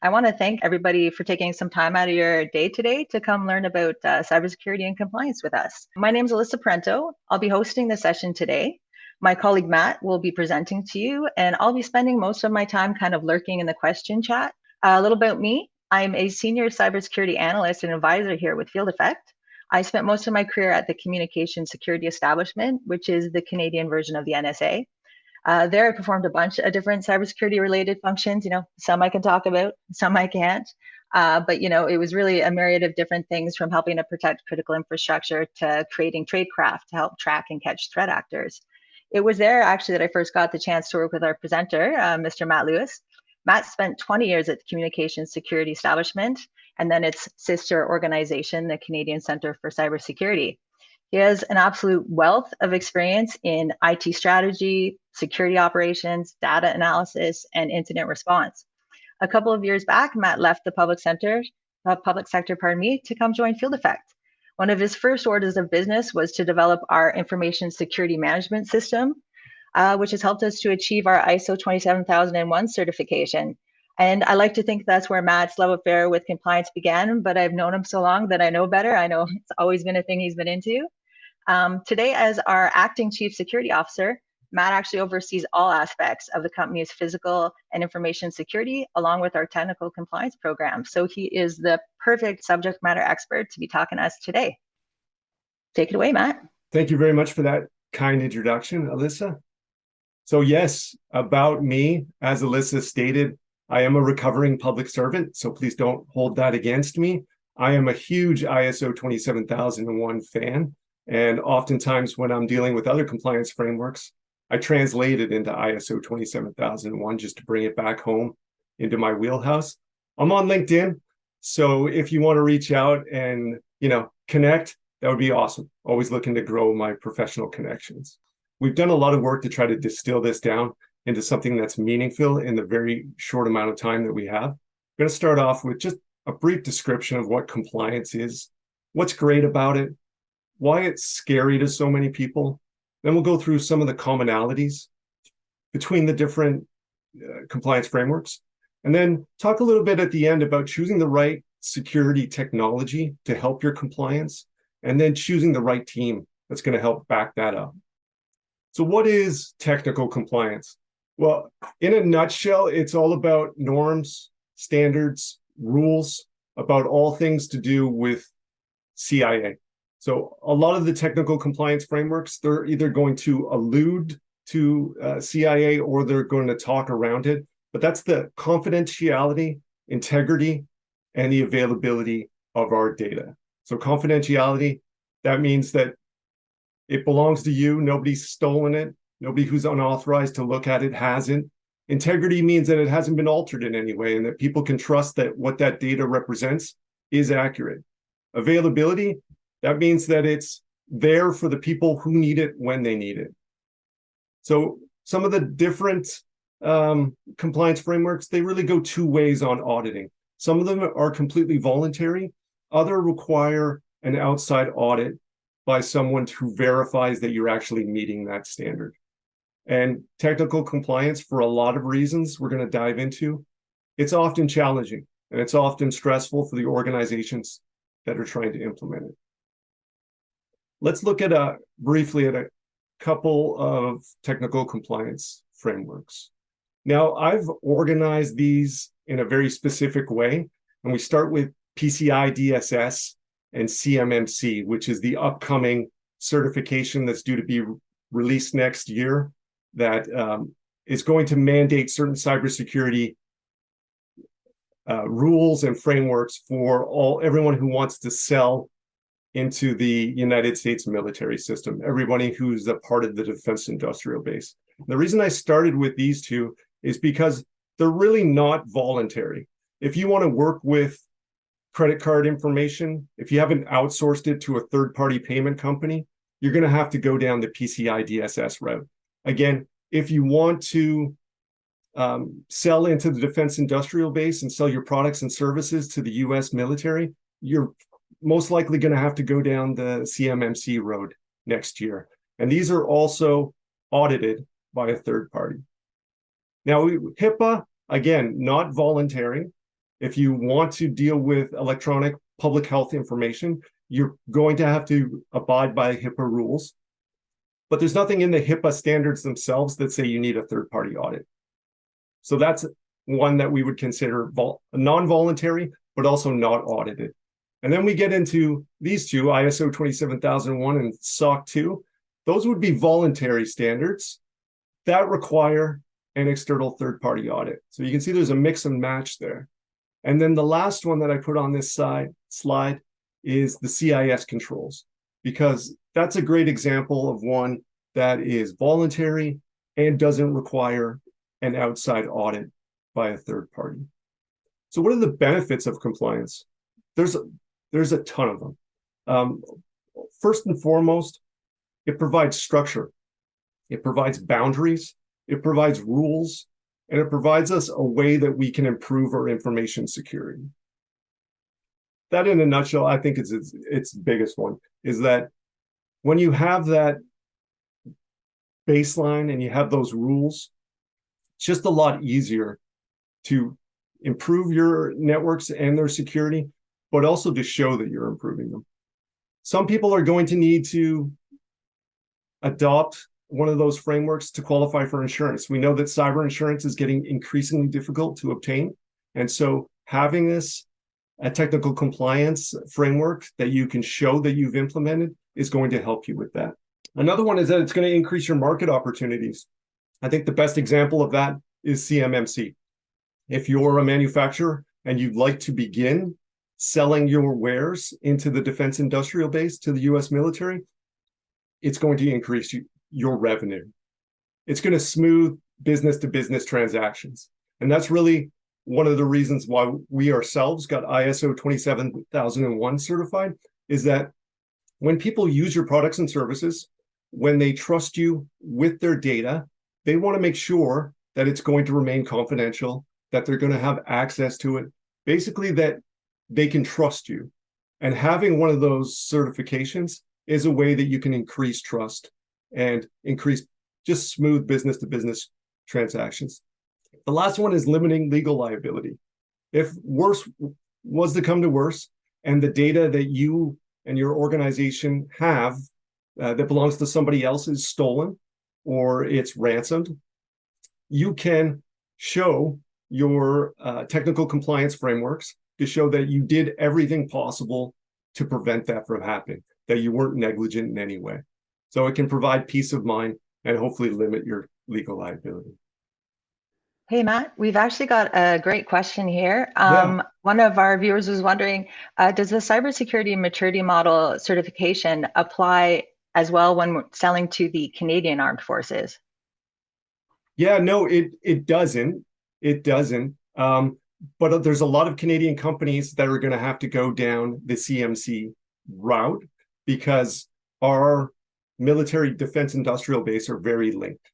I want to thank everybody for taking some time out of your day today to come learn about cybersecurity and compliance with us. My name is Alyssa Parento. I'll be hosting the session today. My colleague Matt will be presenting to you, and I'll be spending most of my time kind of lurking in the question chat. A little about me. I'm a senior cybersecurity analyst and advisor here with Field Effect. I spent most of my career at the Communication Security Establishment, which is the Canadian version of the NSA. There, I performed a bunch of different cybersecurity related functions. Some I can talk about, some I can't. But it was really a myriad of different things, from helping to protect critical infrastructure to creating tradecraft to help track and catch threat actors. It was there actually that I first got the chance to work with our presenter, Mr. Matt Lewis. Matt spent 20 years at the Communication Security Establishment and then its sister organization, the Canadian Centre for Cybersecurity. He has an absolute wealth of experience in IT strategy, security operations, data analysis, and incident response. A couple of years back, Matt left the public sector, to come join Field Effect. One of his first orders of business was to develop our information security management system, which has helped us to achieve our ISO 27001 certification. And I like to think that's where Matt's love affair with compliance began, but I've known him so long that I know better. I know it's always been a thing he's been into. Today, as our acting chief security officer, Matt actually oversees all aspects of the company's physical and information security, along with our technical compliance program. So he is the perfect subject matter expert to be talking to us today. Take it away, Matt. Thank you very much for that kind introduction, Alyssa. So yes, about me, as Alyssa stated, I am a recovering public servant, so please don't hold that against me. I am a huge ISO 27001 fan. And oftentimes when I'm dealing with other compliance frameworks, I translate it into ISO 27001 just to bring it back home into my wheelhouse. I'm on LinkedIn, so if you want to reach out and connect, that would be awesome. Always looking to grow my professional connections. We've done a lot of work to try to distill this down into something that's meaningful in the very short amount of time that we have. I'm going to start off with just a brief description of what compliance is, what's great about it, why it's scary to so many people. Then we'll go through some of the commonalities between the different compliance frameworks, and then talk a little bit at the end about choosing the right security technology to help your compliance, and then choosing the right team that's going to help back that up. So what is technical compliance? Well, in a nutshell, it's all about norms, standards, rules, about all things to do with CIA. So a lot of the technical compliance frameworks, they're either going to allude to CIA or they're going to talk around it. But that's the confidentiality, integrity, and the availability of our data. So confidentiality, that means that it belongs to you. Nobody's stolen it. Nobody who's unauthorized to look at it hasn't. Integrity means that it hasn't been altered in any way and that people can trust that what that data represents is accurate. Availability, that means that it's there for the people who need it when they need it. So some of the different compliance frameworks, they really go two ways on auditing. Some of them are completely voluntary. Others require an outside audit by someone who verifies that you're actually meeting that standard. And technical compliance, for a lot of reasons we're going to dive into, it's often challenging and it's often stressful for the organizations that are trying to implement it. Let's look at briefly at a couple of technical compliance frameworks. Now, I've organized these in a very specific way, and we start with PCI DSS and CMMC, which is the upcoming certification that's due to be released next year that is going to mandate certain cybersecurity rules and frameworks for everyone who wants to sell into the United States military system, everybody who's a part of the defense industrial base. The reason I started with these two is because they're really not voluntary. If you want to work with credit card information, if you haven't outsourced it to a third-party payment company, you're going to have to go down the PCI DSS route. Again, if you want to sell into the defense industrial base and sell your products and services to the US military, you're most likely going to have to go down the CMMC road next year. And these are also audited by a third party. Now, HIPAA, again, not voluntary. If you want to deal with electronic public health information, you're going to have to abide by HIPAA rules. But there's nothing in the HIPAA standards themselves that say you need a third-party audit. So that's one that we would consider non-voluntary, but also not audited. And then we get into these two, ISO 27001 and SOC 2. Those would be voluntary standards that require an external third-party audit. So you can see there's a mix and match there. And then the last one that I put on this slide is the CIS controls, because that's a great example of one that is voluntary and doesn't require an outside audit by a third party. So what are the benefits of compliance? There's a ton of them. First and foremost, it provides structure. It provides boundaries. It provides rules. And it provides us a way that we can improve our information security. That, in a nutshell, I think is its biggest one, is that when you have that baseline and you have those rules, it's just a lot easier to improve your networks and their security, but also to show that you're improving them. Some people are going to need to adopt one of those frameworks to qualify for insurance. We know that cyber insurance is getting increasingly difficult to obtain. And so having a technical compliance framework that you can show that you've implemented is going to help you with that. Another one is that it's going to increase your market opportunities. I think the best example of that is CMMC. If you're a manufacturer and you'd like to begin selling your wares into the defense industrial base, to the US military, it's going to increase your revenue. It's going to smooth business to business transactions. And that's really one of the reasons why we ourselves got ISO 27001 certified, is that when people use your products and services, when they trust you with their data, they want to make sure that it's going to remain confidential, that they're going to have access to it, basically that they can trust you. And having one of those certifications is a way that you can increase trust and increase just smooth business to business transactions. The last one is limiting legal liability. If worse was to come to worse, and the data that you and your organization have that belongs to somebody else is stolen or it's ransomed, you can show your technical compliance frameworks to show that you did everything possible to prevent that from happening, that you weren't negligent in any way. So it can provide peace of mind and hopefully limit your legal liability. Hey, Matt, we've actually got a great question here. Yeah. One of our viewers was wondering, does the cybersecurity maturity model certification apply as well when selling to the Canadian Armed Forces? Yeah, no, it doesn't. It doesn't. But there's a lot of Canadian companies that are going to have to go down the CMC route because our military defense industrial base are very linked.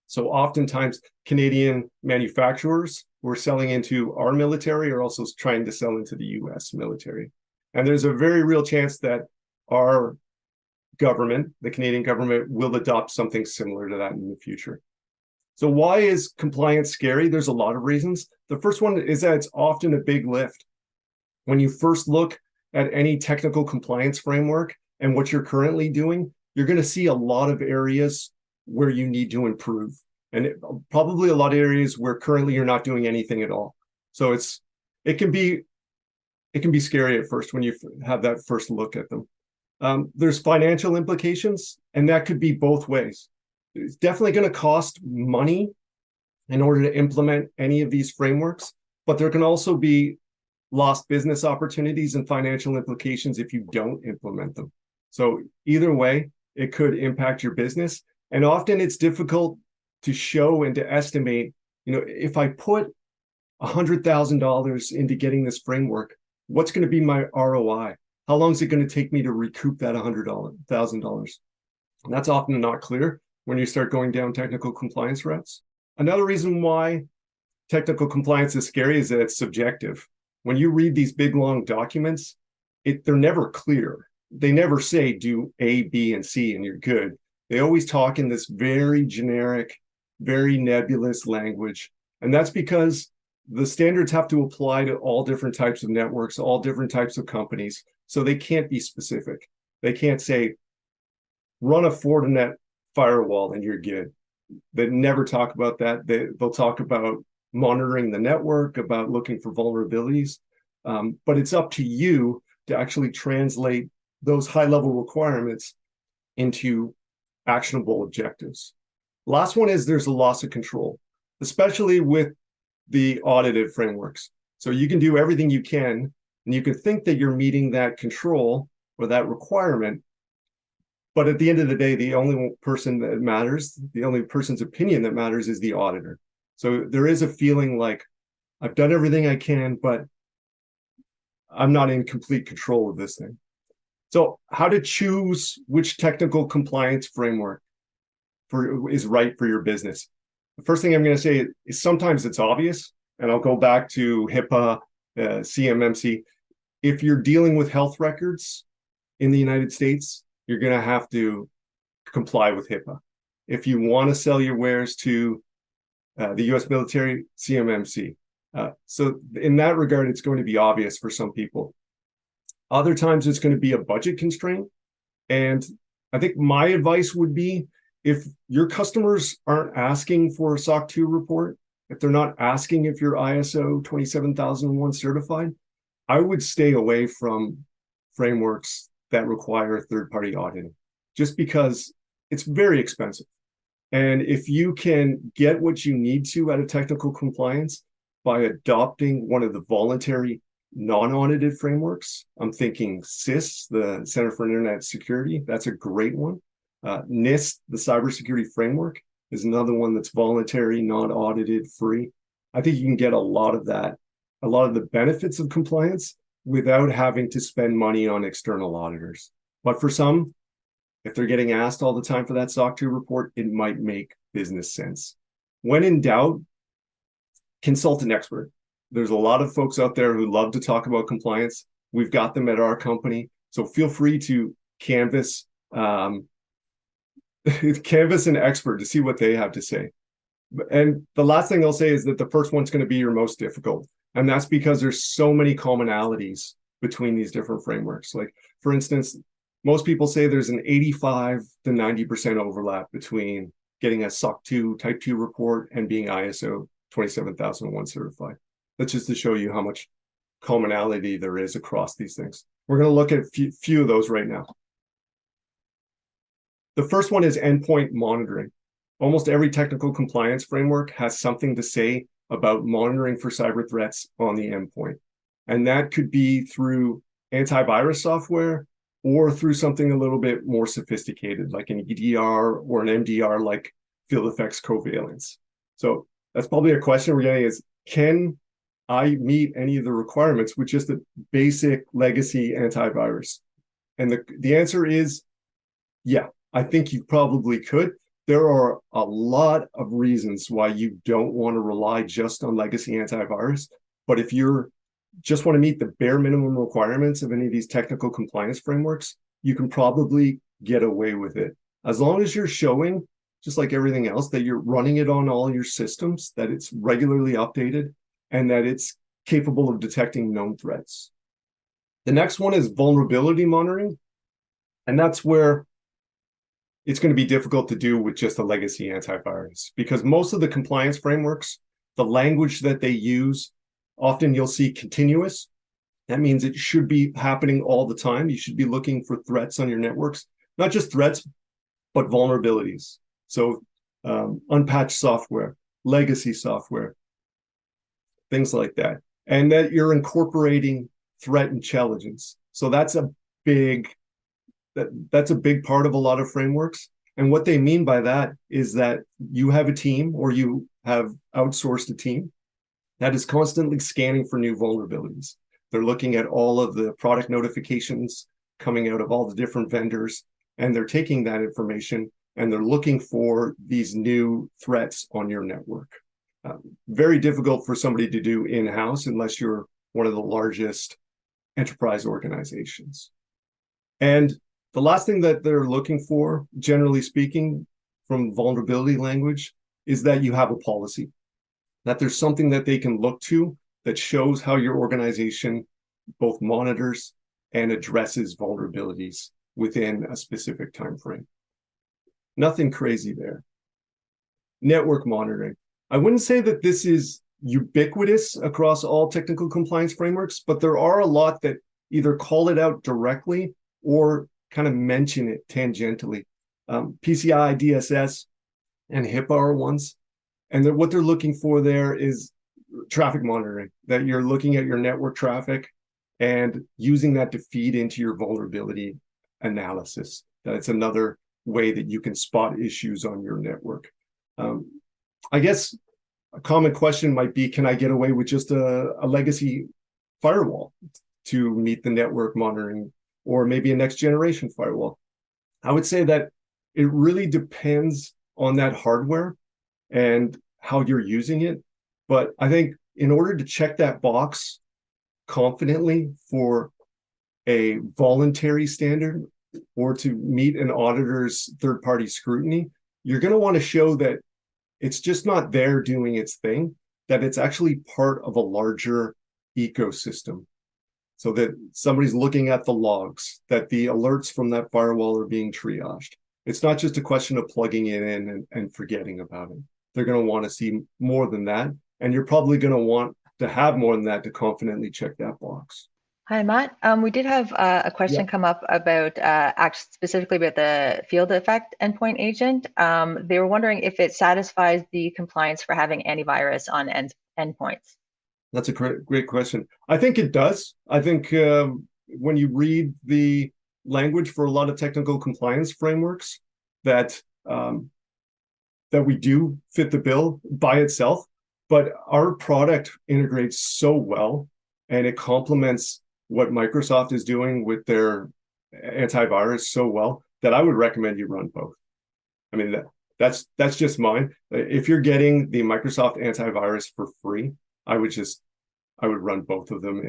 So oftentimes Canadian manufacturers who are selling into our military are also trying to sell into the US military. And there's a very real chance that our government, the Canadian government, will adopt something similar to that in the future. So why is compliance scary? There's a lot of reasons. The first one is that it's often a big lift. When you first look at any technical compliance framework and what you're currently doing, you're going to see a lot of areas where you need to improve, and probably a lot of areas where currently you're not doing anything at all. So it can be scary at first when you have that first look at them. There's financial implications, and that could be both ways. It's definitely going to cost money in order to implement any of these frameworks, but there can also be lost business opportunities and financial implications if you don't implement them. So either way, it could impact your business. And often it's difficult to show and to estimate, if I put $100,000 into getting this framework, what's going to be my ROI? How long is it going to take me to recoup that $100,000? That's often not clear when you start going down technical compliance routes. Another reason why technical compliance is scary is that it's subjective. When you read these big, long documents, they're never clear. They never say do A, B, and C, and you're good. They always talk in this very generic, very nebulous language. And that's because the standards have to apply to all different types of networks, all different types of companies. So they can't be specific. They can't say, run a Fortinet firewall and you're good. They never talk about that. They'll talk about monitoring the network, about looking for vulnerabilities. But it's up to you to actually translate those high-level requirements into actionable objectives. Last one is there's a loss of control, especially with the audited frameworks. So you can do everything you can, and you can think that you're meeting that control or that requirement. But at the end of the day, the only person that matters, the only person's opinion that matters is the auditor. So there is a feeling like I've done everything I can, but I'm not in complete control of this thing. So how to choose which technical compliance framework is right for your business? The first thing I'm going to say is sometimes it's obvious, and I'll go back to HIPAA, CMMC. If you're dealing with health records in the United States, you're going to have to comply with HIPAA. If you want to sell your wares to the US military, CMMC. So in that regard, it's going to be obvious for some people. Other times it's going to be a budget constraint. And I think my advice would be, if your customers aren't asking for a SOC 2 report, if they're not asking if you're ISO 27001 certified, I would stay away from frameworks that require third-party auditing, just because it's very expensive. And if you can get what you need to out of technical compliance by adopting one of the voluntary non-audited frameworks, I'm thinking CIS, the Center for Internet Security, that's a great one. NIST, the Cybersecurity Framework, is another one that's voluntary, not audited, free. I think you can get a lot of that, a lot of the benefits of compliance without having to spend money on external auditors. But for some, if they're getting asked all the time for that SOC 2 report, it might make business sense. When in doubt, consult an expert. There's a lot of folks out there who love to talk about compliance. We've got them at our company. So feel free to canvass an expert to see what they have to say. And the last thing I'll say is that the first one's going to be your most difficult. And that's because there's so many commonalities between these different frameworks. Like, for instance, most people say there's an 85 to 90% overlap between getting a SOC 2 Type 2 report and being ISO 27001 certified. That's just to show you how much commonality there is across these things. We're going to look at a few of those right now. The first one is endpoint monitoring. Almost every technical compliance framework has something to say about monitoring for cyber threats on the endpoint. And that could be through antivirus software or through something a little bit more sophisticated, like an EDR or an MDR, like Field Effects Covalence. So that's probably a question we're getting is, can I meet any of the requirements with just a basic legacy antivirus? And the answer is, yeah, I think you probably could. There are a lot of reasons why you don't want to rely just on legacy antivirus. But if you're just want to meet the bare minimum requirements of any of these technical compliance frameworks, you can probably get away with it. As long as you're showing, just like everything else, that you're running it on all your systems, that it's regularly updated, and that it's capable of detecting known threats. The next one is vulnerability monitoring. And that's where it's going to be difficult to do with just a legacy antivirus, because most of the compliance frameworks, the language that they use, often you'll see continuous. That means it should be happening all the time. You should be looking for threats on your networks, not just threats, but vulnerabilities. So unpatched software, legacy software, things like that. And that you're incorporating threat intelligence. So that's a big part of a lot of frameworks. And what they mean by that is that you have a team, or you have outsourced a team that is constantly scanning for new vulnerabilities. They're looking at all of the product notifications coming out of all the different vendors, and they're taking that information and they're looking for these new threats on your network. Very difficult for somebody to do in-house unless you're one of the largest enterprise organizations. And the last thing that they're looking for, generally speaking, from vulnerability language, is that you have a policy. that there's something that they can look to that shows how your organization both monitors and addresses vulnerabilities within a specific time frame. Nothing crazy there. Network monitoring. I wouldn't say that this is ubiquitous across all technical compliance frameworks, but there are a lot that either call it out directly or kind of mention it tangentially. PCI, DSS, and HIPAA are ones. And what they're looking for there is traffic monitoring, that you're looking at your network traffic and using that to feed into your vulnerability analysis. That's another way that you can spot issues on your network. I guess a common question might be, can I get away with just a legacy firewall to meet the network monitoring, or maybe a next generation firewall? I would say that it really depends on that hardware and how you're using it. But I think in order to check that box confidently for a voluntary standard or to meet an auditor's third-party scrutiny, you're going to want to show that it's just not there doing its thing, that it's actually part of a larger ecosystem. So that somebody's looking at the logs, that the alerts from that firewall are being triaged. It's not just a question of plugging it in and forgetting about it. They're going to want to see more than that. And you're probably going to want to have more than that to confidently check that box. Hi, Matt. We did have a question come up about specifically about the Field Effect endpoint agent. They were wondering if it satisfies the compliance for having antivirus on endpoints. That's a great question. I think it does. I think when you read the language for a lot of technical compliance frameworks, that we do fit the bill by itself, but our product integrates so well and it complements what Microsoft is doing with their antivirus so well that I would recommend you run both. I mean, that's just mine. If you're getting the Microsoft antivirus for free, I would run both of them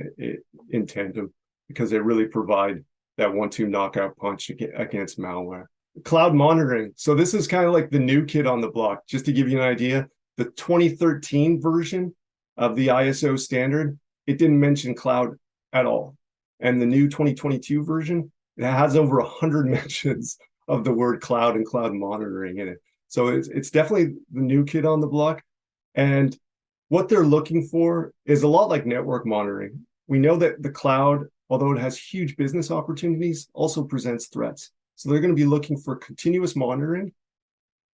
in tandem, because they really provide that 1-2 knockout punch against malware. Cloud monitoring. So this is kind of like the new kid on the block. Just to give you an idea, the 2013 version of the ISO standard, it didn't mention cloud at all. And the new 2022 version, it has over 100 mentions of the word cloud and cloud monitoring in it. So it's definitely the new kid on the block. And what they're looking for is a lot like network monitoring. We know that the cloud, although it has huge business opportunities, also presents threats. So they're going to be looking for continuous monitoring,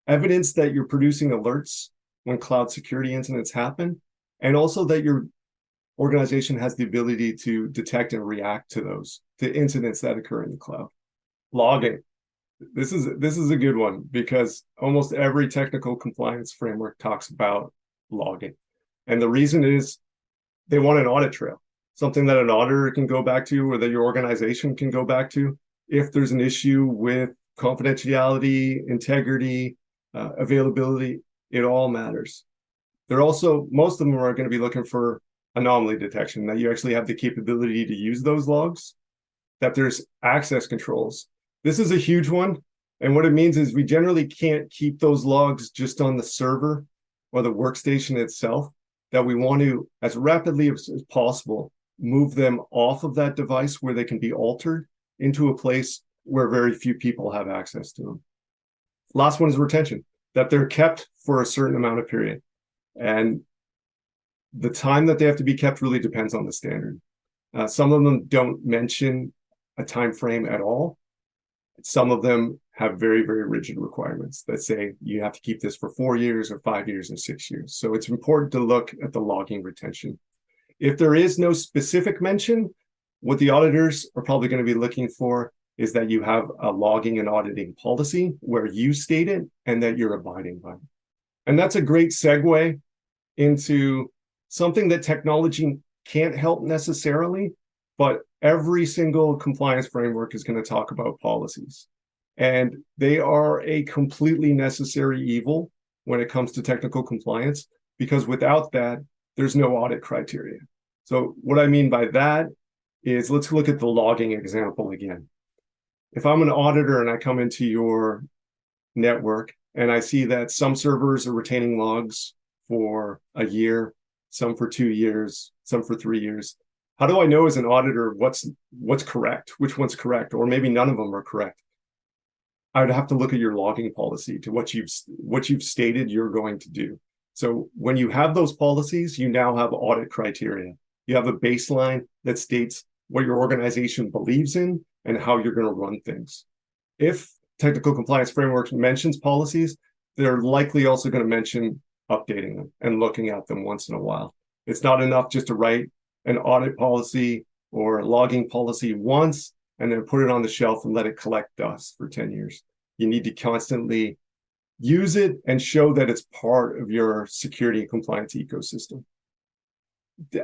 evidence that you're producing alerts when cloud security incidents happen, and also that your organization has the ability to detect and react to incidents that occur in the cloud. Logging. This is a good one, because almost every technical compliance framework talks about logging. And the reason is they want an audit trail, something that an auditor can go back to, or that your organization can go back to if there's an issue with confidentiality, integrity, availability. It all matters. Most of them are going to be looking for anomaly detection, that you actually have the capability to use those logs, that there's access controls. This is a huge one. And what it means is we generally can't keep those logs just on the server or the workstation itself, that we want to, as rapidly as possible, move them off of that device where they can be altered into a place where very few people have access to them. Last one is retention, that they're kept for a certain amount of period. And the time that they have to be kept really depends on the standard. Some of them don't mention a time frame at all. Some of them have very, very rigid requirements that say you have to keep this for 4 years or 5 years or 6 years. So it's important to look at the logging retention. If there is no specific mention, what the auditors are probably going to be looking for is that you have a logging and auditing policy where you state it and that you're abiding by it. And that's a great segue into something that technology can't help necessarily, but every single compliance framework is going to talk about policies. And they are a completely necessary evil when it comes to technical compliance, because without that, there's no audit criteria. So what I mean by that is, let's look at the logging example again. If I'm an auditor and I come into your network and I see that some servers are retaining logs for a year, some for 2 years, some for 3 years. How do I know as an auditor what's correct, which one's correct, or maybe none of them are correct? I would have to look at your logging policy to what you've stated you're going to do. So when you have those policies, you now have audit criteria. You have a baseline that states what your organization believes in and how you're going to run things. If technical compliance framework mentions policies, they're likely also going to mention updating them and looking at them once in a while. It's not enough just to write an audit policy or a logging policy once and then put it on the shelf and let it collect dust for 10 years. You need to constantly use it and show that it's part of your security and compliance ecosystem.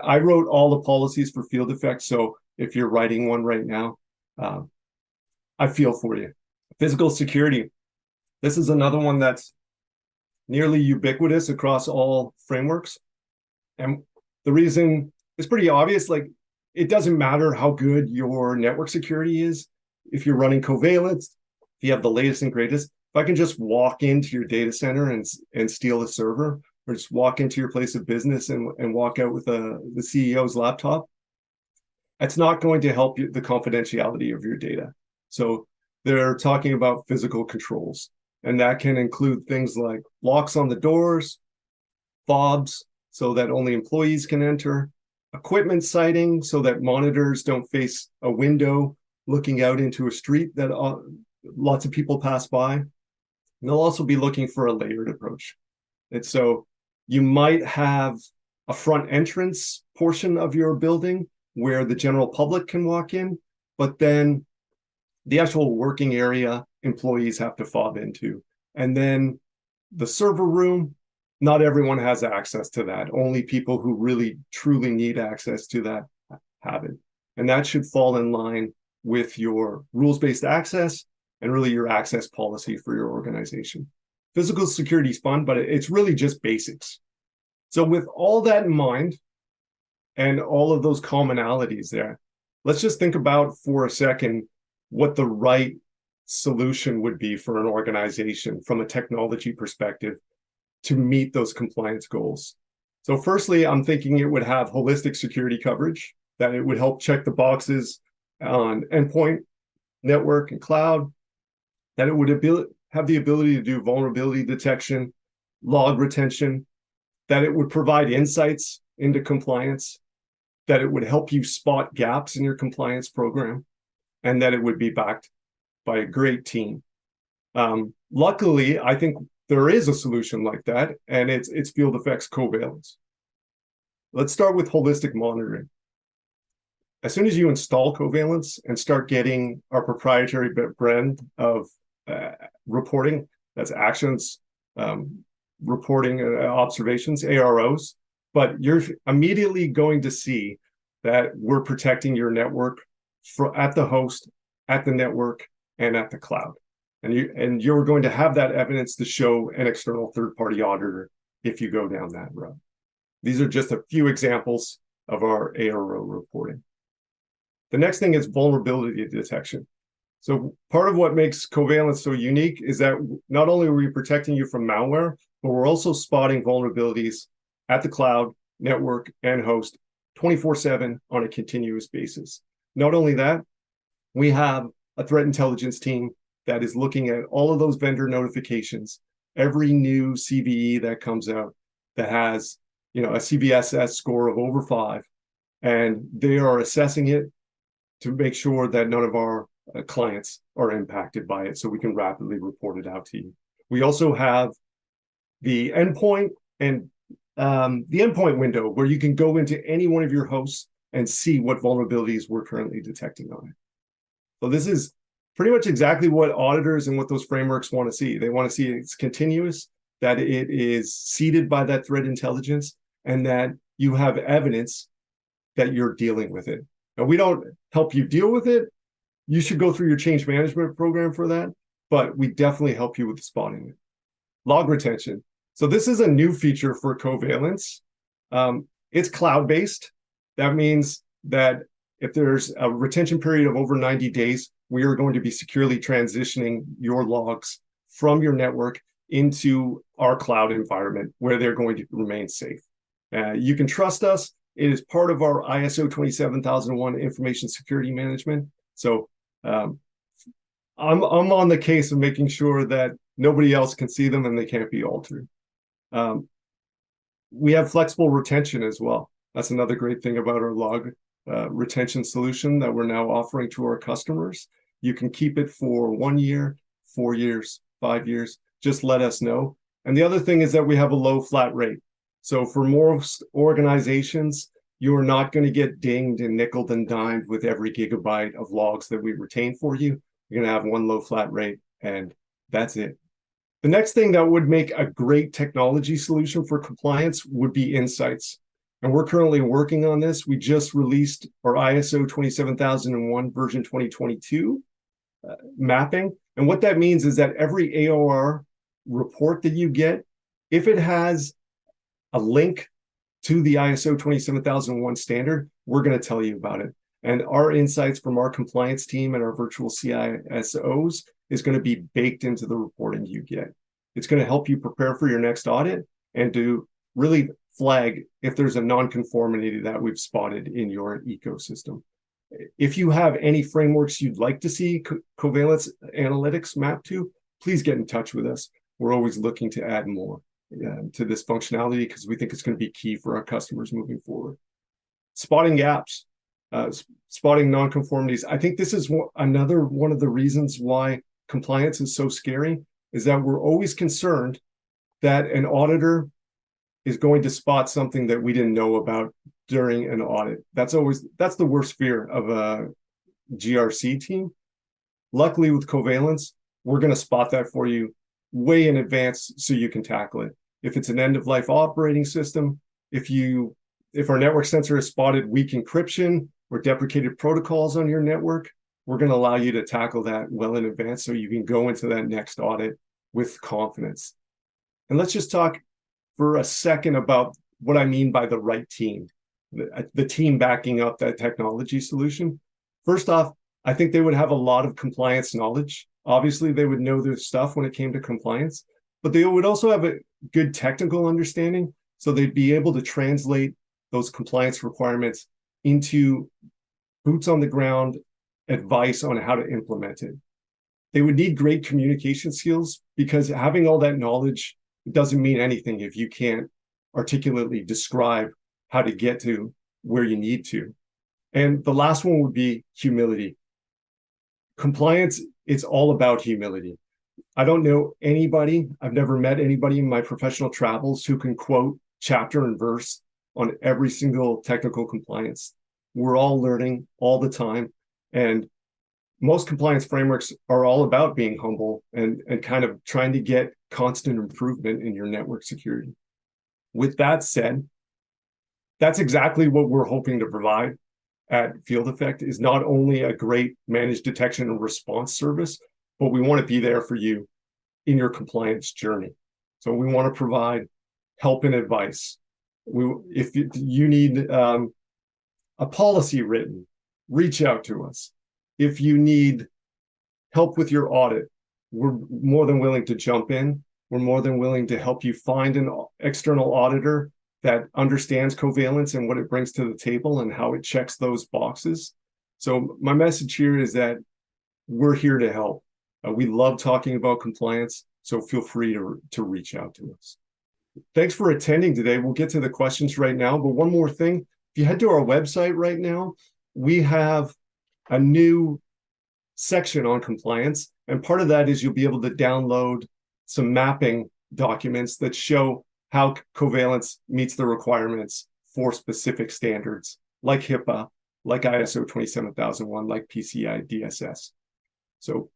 I wrote all the policies for Field Effect, so if you're writing one right now, I feel for you. Physical security. This is another one that's nearly ubiquitous across all frameworks. And the reason is pretty obvious. Like, it doesn't matter how good your network security is. If you're running Covalence, if you have the latest and greatest, if I can just walk into your data center and steal a server, or just walk into your place of business and walk out with the CEO's laptop, that's not going to help you the confidentiality of your data. So they're talking about physical controls, and that can include things like locks on the doors, fobs so that only employees can enter, equipment sighting so that monitors don't face a window looking out into a street that lots of people pass by. And they'll also be looking for a layered approach. And so you might have a front entrance portion of your building where the general public can walk in, but then the actual working area employees have to fob into. And then the server room, not everyone has access to that. Only people who really truly need access to that have it. And that should fall in line with your rules-based access and really your access policy for your organization. Physical security is fun, but it's really just basics. So with all that in mind and all of those commonalities there, let's just think about for a second what the right solution would be for an organization from a technology perspective to meet those compliance goals. So firstly, I'm thinking it would have holistic security coverage, that it would help check the boxes on endpoint, network, and cloud, that it would have the ability to do vulnerability detection, log retention, that it would provide insights into compliance, that it would help you spot gaps in your compliance program, and that it would be backed by a great team. Luckily, I think there is a solution like that, and it's Field Effect's Covalence. Let's start with holistic monitoring. As soon as you install Covalence and start getting our proprietary brand of reporting, that's actions, reporting, observations, AROs, but you're immediately going to see that we're protecting your network at the host, at the network, and at the cloud. And you're going to have that evidence to show an external third-party auditor if you go down that road. These are just a few examples of our ARO reporting. The next thing is vulnerability detection. So part of what makes Covalence so unique is that not only are we protecting you from malware, but we're also spotting vulnerabilities at the cloud, network, and host 24/7 on a continuous basis. Not only that, we have a threat intelligence team that is looking at all of those vendor notifications, every new CVE that comes out that has, a CVSS score of over 5, and they are assessing it to make sure that none of our clients are impacted by it, so we can rapidly report it out to you. We also have the endpoint and the endpoint window where you can go into any one of your hosts and see what vulnerabilities we're currently detecting on it. So this is pretty much exactly what auditors and what those frameworks want to see. They want to see it's continuous, that it is seeded by that threat intelligence, and that you have evidence that you're dealing with it. And we don't help you deal with it. You should go through your change management program for that, but we definitely help you with spotting it. Log retention. So this is a new feature for Covalence. It's cloud-based. That means that if there's a retention period of over 90 days, we are going to be securely transitioning your logs from your network into our cloud environment where they're going to remain safe. You can trust us. It is part of our ISO 27001 information security management. So I'm on the case of making sure that nobody else can see them and they can't be altered. We have flexible retention as well. That's another great thing about our log retention solution that we're now offering to our customers. You can keep it for 1 year, 4 years, 5 years. Just let us know. And the other thing is that we have a low flat rate. So for most organizations, you are not going to get dinged and nickeled and dimed with every gigabyte of logs that we retain for you. You're going to have one low flat rate, and that's it. The next thing that would make a great technology solution for compliance would be insights. And we're currently working on this. We just released our ISO 27001 version 2022 mapping. And what that means is that every AOR report that you get, if it has a link to the ISO 27001 standard, we're going to tell you about it. And our insights from our compliance team and our virtual CISOs is going to be baked into the reporting you get. It's going to help you prepare for your next audit and to really flag if there's a non-conformity that we've spotted in your ecosystem. If you have any frameworks you'd like to see Covalence analytics mapped to, please get in touch with us. We're always looking to add more to this functionality because we think it's going to be key for our customers moving forward. Spotting gaps, spotting non-conformities. I think this is another one of the reasons why compliance is so scary, is that we're always concerned that an auditor is going to spot something that we didn't know about during an audit. That's the worst fear of a GRC team. Luckily with Covalence, we're going to spot that for you way in advance so you can tackle it. If it's an end-of-life operating system, if our network sensor has spotted weak encryption or deprecated protocols on your network, we're going to allow you to tackle that well in advance so you can go into that next audit with confidence. And let's just talk for a second about what I mean by the right team, the team backing up that technology solution. First off, I think they would have a lot of compliance knowledge. Obviously, they would know their stuff when it came to compliance, but they would also have a good technical understanding. So they'd be able to translate those compliance requirements into boots on the ground advice on how to implement it. They would need great communication skills because having all that knowledge doesn't mean anything if you can't articulately describe how to get to where you need to. And the last one would be humility. Compliance, it's all about humility. I don't know anybody, I've never met anybody in my professional travels who can quote chapter and verse on every single technical compliance. We're all learning all the time. And most compliance frameworks are all about being humble and kind of trying to get constant improvement in your network security. With that said, that's exactly what we're hoping to provide at Field Effect, is not only a great managed detection and response service, but we want to be there for you in your compliance journey. So we want to provide help and advice. If you need a policy written, reach out to us. If you need help with your audit, we're more than willing to jump in. We're more than willing to help you find an external auditor that understands Covalence and what it brings to the table and how it checks those boxes. So my message here is that we're here to help. We love talking about compliance, so feel free to reach out to us. Thanks for attending today. We'll get to the questions right now, but one more thing. If you head to our website right now, we have a new section on compliance, and part of that is you'll be able to download some mapping documents that show how Covalence meets the requirements for specific standards like HIPAA, like ISO 27001, like PCI DSS. So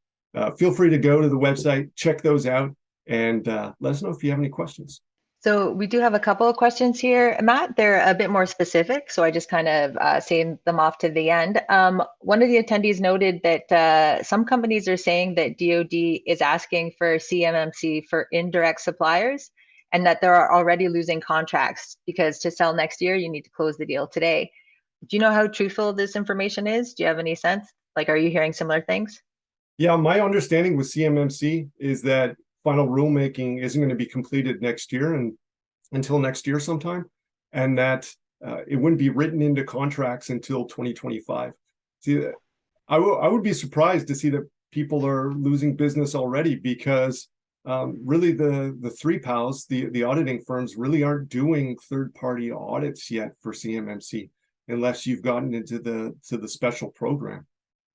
feel free to go to the website, check those out, and let us know if you have any questions. So we do have a couple of questions here, Matt. They're a bit more specific, so I just kind of saved them off to the end. One of the attendees noted that some companies are saying that DoD is asking for CMMC for indirect suppliers, and that they're already losing contracts because to sell next year, you need to close the deal today. Do you know how truthful this information is? Do you have any sense? Like, are you hearing similar things? Yeah, my understanding with CMMC is that final rulemaking isn't going to be completed next year and until next year sometime, and that it wouldn't be written into contracts until 2025. See, I would be surprised to see that people are losing business already because really the three PALs, the auditing firms, really aren't doing third-party audits yet for CMMC unless you've gotten into the special program.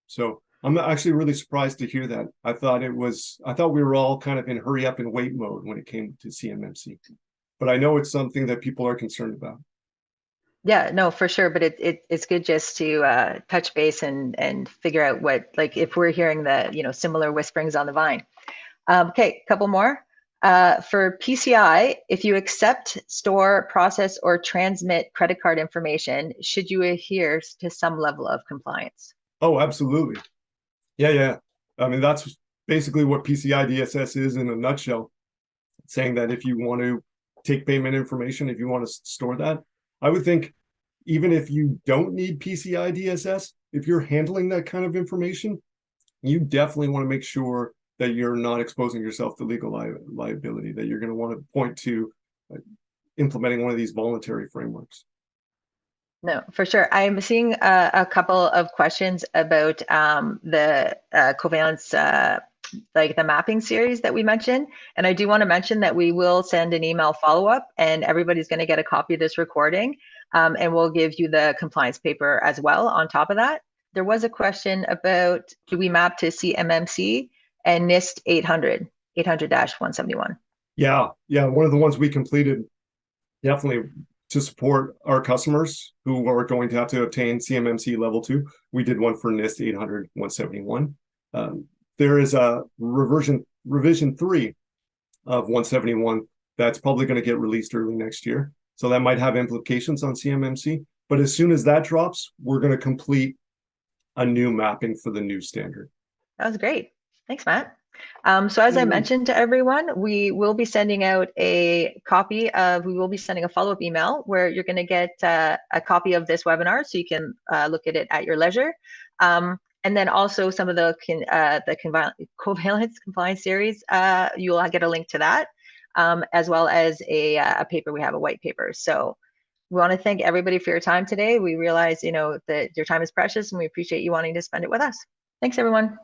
So I'm actually really surprised to hear that. I thought we were all kind of in hurry up and wait mode when it came to CMMC, but I know it's something that people are concerned about. Yeah, no, for sure. But it's good just to touch base and figure out what, like, if we're hearing the, similar whisperings on the vine. Okay, couple more. For PCI, if you accept, store, process, or transmit credit card information, should you adhere to some level of compliance? Oh, absolutely. Yeah. I mean, that's basically what PCI DSS is in a nutshell, saying that if you want to take payment information, if you want to store that, I would think even if you don't need PCI DSS, if you're handling that kind of information, you definitely want to make sure that you're not exposing yourself to legal liability, that you're going to want to point to implementing one of these voluntary frameworks. No, for sure. I'm seeing a couple of questions about the Covalence, like the mapping series that we mentioned. And I do want to mention that we will send an email follow-up, and everybody's going to get a copy of this recording. And we'll give you the compliance paper as well on top of that. There was a question about, do we map to CMMC and NIST 800-171? Yeah. One of the ones we completed, definitely to support our customers who are going to have to obtain CMMC level 2. We did one for NIST 800-171. There is a revision 3 of 171 that's probably going to get released early next year. So that might have implications on CMMC. But as soon as that drops, we're going to complete a new mapping for the new standard. That was great. Thanks, Matt. So as I mentioned to everyone, we will be sending out we will be sending a follow-up email where you're going to get a copy of this webinar so you can look at it at your leisure. And then also some of the Covalence compliance series, you'll get a link to that, as well as a paper. We have a white paper. So we want to thank everybody for your time today. We realize, that your time is precious, and we appreciate you wanting to spend it with us. Thanks, everyone.